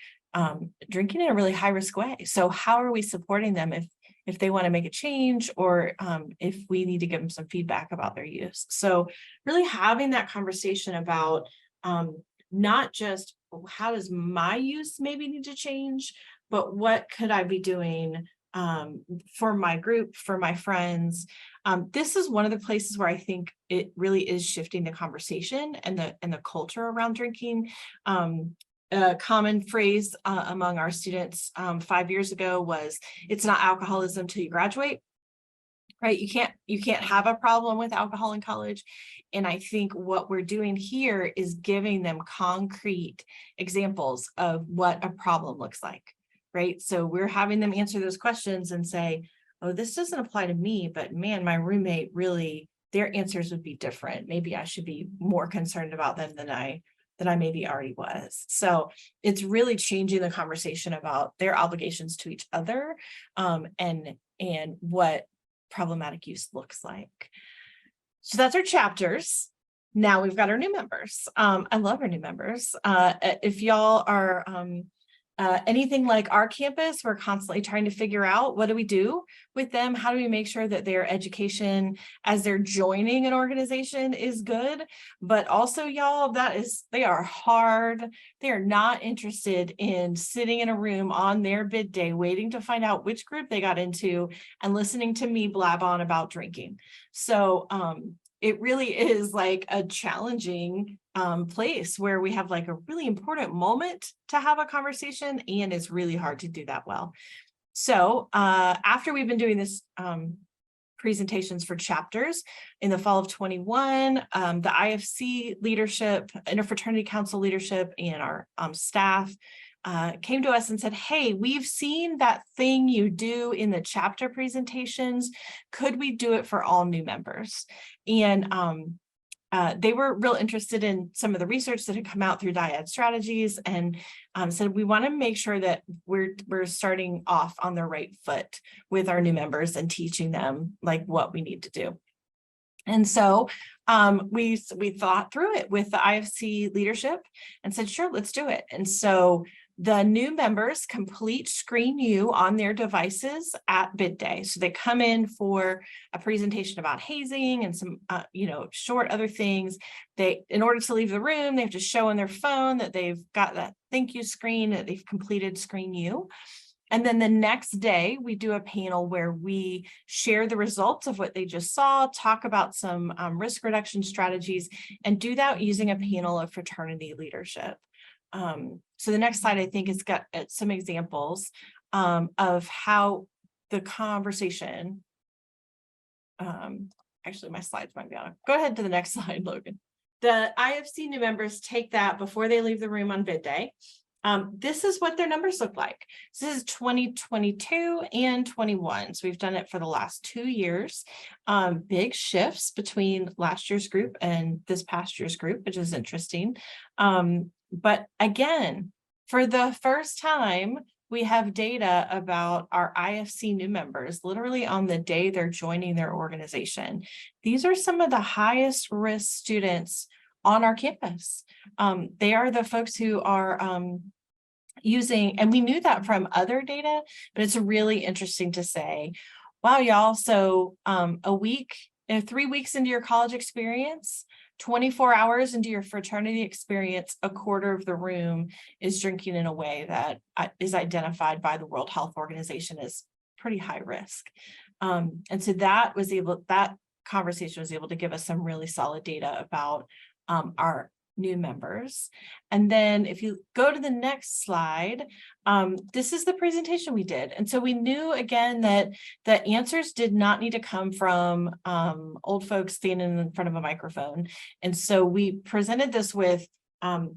drinking in a really high risk way. So how are we supporting them if they want to make a change or if we need to give them some feedback about their use? So really having that conversation about not just how does my use maybe need to change, but what could I be doing for my group, for my friends. This is one of the places where I think it really is shifting the conversation and the culture around drinking. A common phrase among our students 5 years ago was, it's not alcoholism till you graduate, right? You can't have a problem with alcohol in college. And I think what we're doing here is giving them concrete examples of what a problem looks like, right? So we're having them answer those questions and say, oh, this doesn't apply to me, but man, my roommate really, their answers would be different. Maybe I should be more concerned about them than I maybe already was. So it's really changing the conversation about their obligations to each other and what problematic use looks like. So that's our chapters. Now we've got our new members. I love our new members. If y'all are anything like our campus, we're constantly trying to figure out what do we do with them? How do we make sure that their education as they're joining an organization is good? But also, y'all, they are hard. They are not interested in sitting in a room on their bid day, waiting to find out which group they got into and listening to me blab on about drinking. So it really is like a challenging place where we have like a really important moment to have a conversation, and it's really hard to do that well. So after we've been doing this presentations for chapters in the fall of 21, the IFC leadership, Interfraternity Council leadership, and our staff came to us and said, hey, we've seen that thing you do in the chapter presentations. Could we do it for all new members? And they were real interested in some of the research that had come out through dyad strategies, and said we want to make sure that we're starting off on the right foot with our new members and teaching them like what we need to do. And so we thought through it with the IFC leadership and said, sure, let's do it. And so the new members complete ScreenU on their devices at bid day. So they come in for a presentation about hazing and some, short other things. In order to leave the room, they have to show on their phone that they've got that thank you screen, that they've completed ScreenU. And then the next day, we do a panel where we share the results of what they just saw, talk about some risk reduction strategies, and do that using a panel of fraternity leadership. So the next slide, I think, has got some examples of how the conversation, actually my slides might be on. Go ahead to the next slide, Logan. The IFC new members take that before they leave the room on bid day. This is what their numbers look like. So this is 2022 and 21. So we've done it for the last 2 years. Big shifts between last year's group and this past year's group, which is interesting. But again, for the first time, we have data about our IFC new members, literally on the day they're joining their organization. These are some of the highest risk students on our campus. They are the folks who are using, and we knew that from other data, but it's really interesting to say, wow, y'all, so a week, 3 weeks into your college experience, 24 hours into your fraternity experience, a quarter of the room is drinking in a way that is identified by the World Health Organization as pretty high risk. And so that conversation was able to give us some really solid data about our new members. And then if you go to the next slide, this is the presentation we did. And so we knew again that the answers did not need to come from old folks standing in front of a microphone. And so we presented this with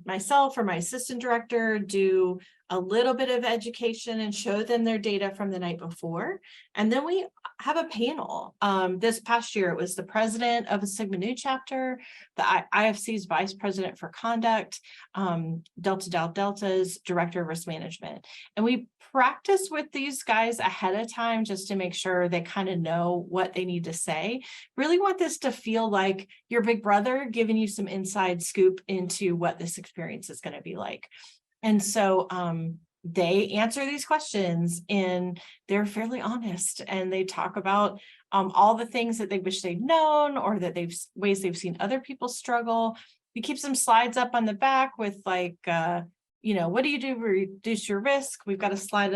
myself or my assistant director, do a little bit of education and show them their data from the night before. And then we have a panel. This past year, it was the president of a Sigma Nu chapter, the IFC's vice president for conduct, Delta Del Delta's director of risk management. And we practice with these guys ahead of time just to make sure they kind of know what they need to say. Really want this to feel like your big brother giving you some inside scoop into what this experience is going to be like. And so they answer these questions and they're fairly honest, and they talk about all the things that they wish they'd known, or that ways they've seen other people struggle. We keep some slides up on the back with like, what do you do to reduce your risk? We've got a slide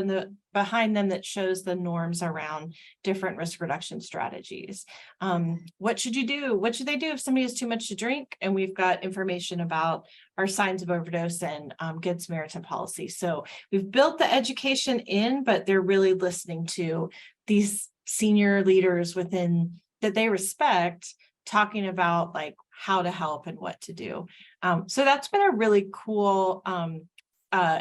behind them that shows the norms around different risk reduction strategies. What should you do? What should they do if somebody has too much to drink? And we've got information about our signs of overdose and Good Samaritan policy. So we've built the education in, but they're really listening to these senior leaders within that they respect, talking about like how to help and what to do. So that's been a really cool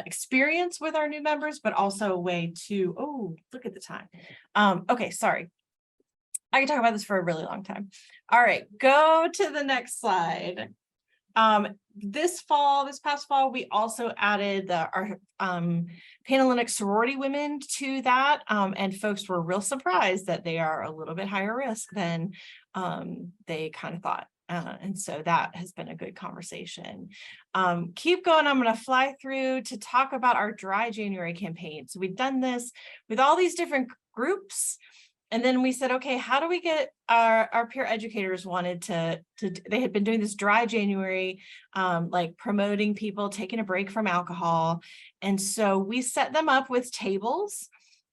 experience with our new members, but also a way to, oh, look at the time. Okay, sorry. I can talk about this for a really long time. All right, go to the next slide. This past fall, we also added our Panhellenic sorority women to that, and folks were real surprised that they are a little bit higher risk than they kind of thought. And so that has been a good conversation. Keep going. I'm going to fly through to talk about our Dry January campaign. So we've done this with all these different groups. And then we said, okay, how do we get our peer educators wanted to they had been doing this Dry January, like promoting people taking a break from alcohol. And so we set them up with tables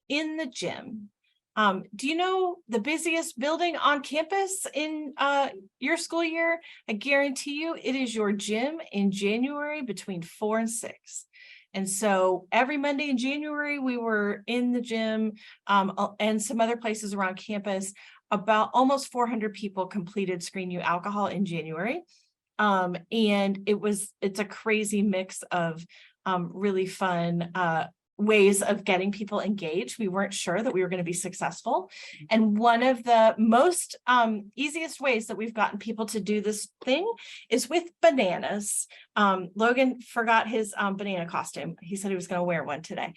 in the gym. Do you know the busiest building on campus in your school year? I guarantee you it is your gym in January between 4 and 6. And so every Monday in January, we were in the gym and some other places around campus. About almost 400 people completed ScreenU alcohol in January. And it's a crazy mix of really fun ways of getting people engaged. We weren't sure that we were going to be successful. And one of the most easiest ways that we've gotten people to do this thing is with bananas. Logan forgot his banana costume. He said he was going to wear one today.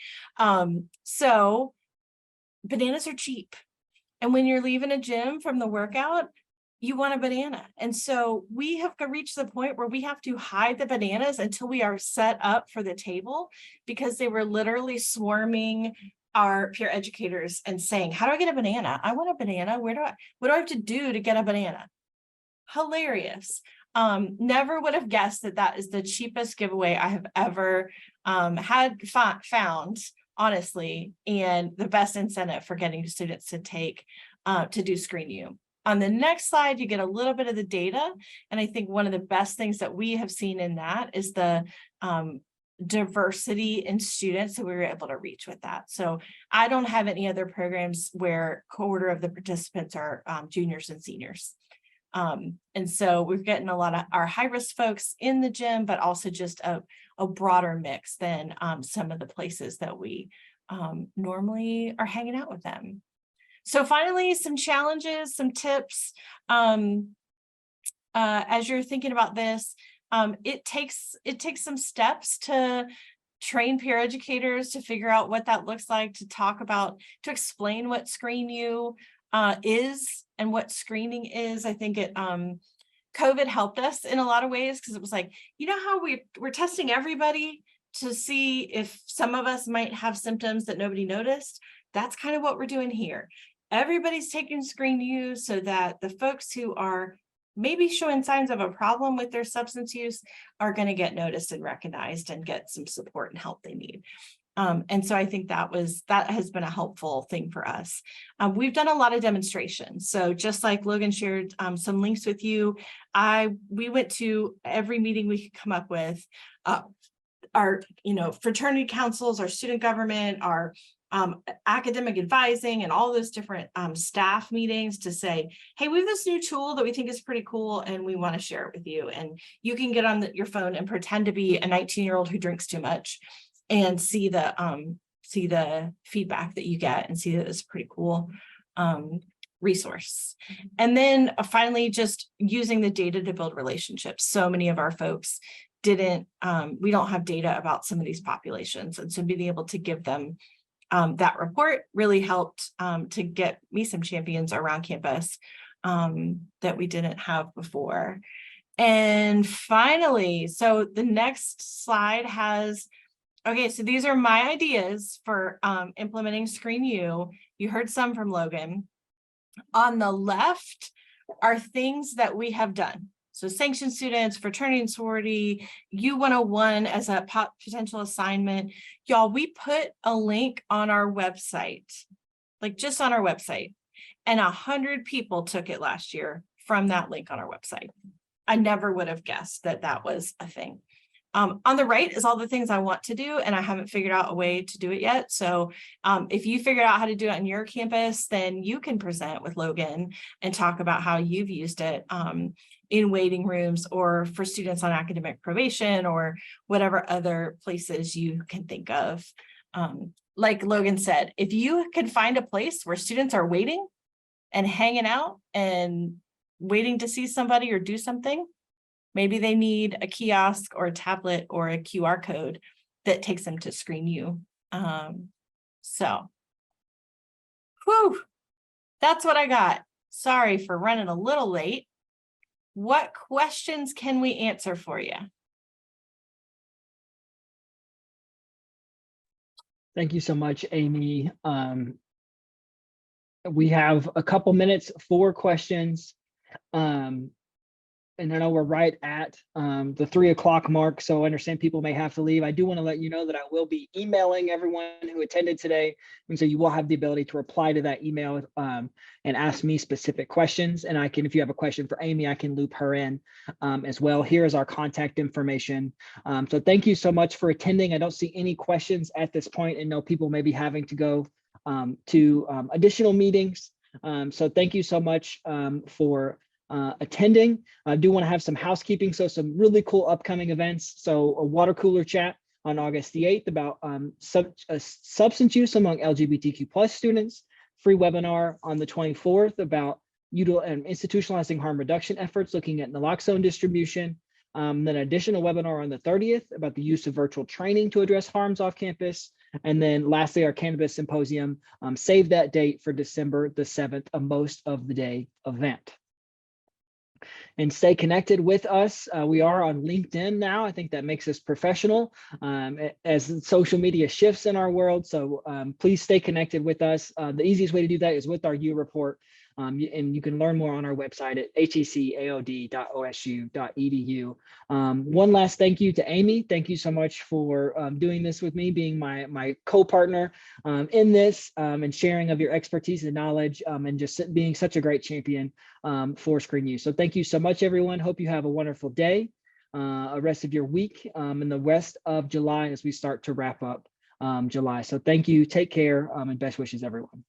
So bananas are cheap. And when you're leaving a gym from the workout, you want a banana. And so we have reached the point where we have to hide the bananas until we are set up for the table, because they were literally swarming our peer educators and saying, how do I get a banana? I want a banana. What do I have to do to get a banana? Hilarious. Never would have guessed that that is the cheapest giveaway I have ever found, honestly, and the best incentive for getting students to take to do ScreenU. On the next slide, you get a little bit of the data. And I think one of the best things that we have seen in that is the diversity in students that we were able to reach with that. So I don't have any other programs where a quarter of the participants are juniors and seniors. And so we're getting a lot of our high-risk folks in the gym, but also just a broader mix than some of the places that we normally are hanging out with them. So finally, some challenges, some tips. As you're thinking about this, it takes some steps to train peer educators to figure out what that looks like, to talk about, to explain what ScreenU is and what screening is. I think COVID helped us in a lot of ways, because it was like, you know how we're testing everybody to see if some of us might have symptoms that nobody noticed? That's kind of what we're doing here. Everybody's taking ScreenU so that the folks who are maybe showing signs of a problem with their substance use are going to get noticed and recognized and get some support and help they need. And so I think that has been a helpful thing for us. We've done a lot of demonstrations. So just like Logan shared some links with you, we went to every meeting we could come up with, our fraternity councils, our student government, our academic advising, and all those different staff meetings to say, hey, we have this new tool that we think is pretty cool and we want to share it with you. And you can get on your phone and pretend to be a 19-year-old who drinks too much and see the feedback that you get and see that it's a pretty cool resource. And then finally, just using the data to build relationships. So many of our folks we don't have data about some of these populations. And so being able to give them that report really helped to get me some champions around campus that we didn't have before. And finally, so the next slide has, okay, so these are my ideas for implementing ScreenU. You heard some from Logan. On the left are things that we have done. So sanctioned students, fraternity and sorority, U101 as a potential assignment. Y'all, we put a link on our website, like just on our website, and 100 people took it last year from that link on our website. I never would have guessed that that was a thing. On the right is all the things I want to do, and I haven't figured out a way to do it yet. So if you figured out how to do it on your campus, then you can present with Logan and talk about how you've used it in waiting rooms or for students on academic probation or whatever other places you can think of. Like Logan said, if you can find a place where students are waiting and hanging out and waiting to see somebody or do something, maybe they need a kiosk or a tablet or a QR code that takes them to ScreenU. So, whew, that's what I got. Sorry for running a little late. What questions can we answer for you? Thank you so much, Aimee. We have a couple minutes for questions. and I know we're right at the 3 o'clock mark, so I understand people may have to leave. I do want to let you know that I will be emailing everyone who attended today, and so you will have the ability to reply to that email and ask me specific questions. And I can, if you have a question for Aimee, I can loop her in as well. Here is our contact information. So thank you so much for attending. I don't see any questions at this point, and know people may be having to go to additional meetings. So thank you so much for attending. I do want to have some housekeeping. So some really cool upcoming events. So a water cooler chat on August the 8th about substance use among LGBTQ+ students. Free webinar on the 24th about institutionalizing harm reduction efforts, looking at naloxone distribution. Then an additional webinar on the 30th about the use of virtual training to address harms off campus. And then lastly, our cannabis symposium. Save that date for December the 7th, a most of the day event. And stay connected with us. We are on LinkedIn now. I think that makes us professional as social media shifts in our world. So please stay connected with us. The easiest way to do that is with our U report. And you can learn more on our website at hecaod.osu.edu. One last thank you to Aimee. Thank you so much for doing this with me, being my co-partner in this and sharing of your expertise and knowledge and just being such a great champion for ScreenU. So thank you so much, everyone. Hope you have a wonderful day, a rest of your week, and the rest of July as we start to wrap up July. So thank you. Take care and best wishes, everyone.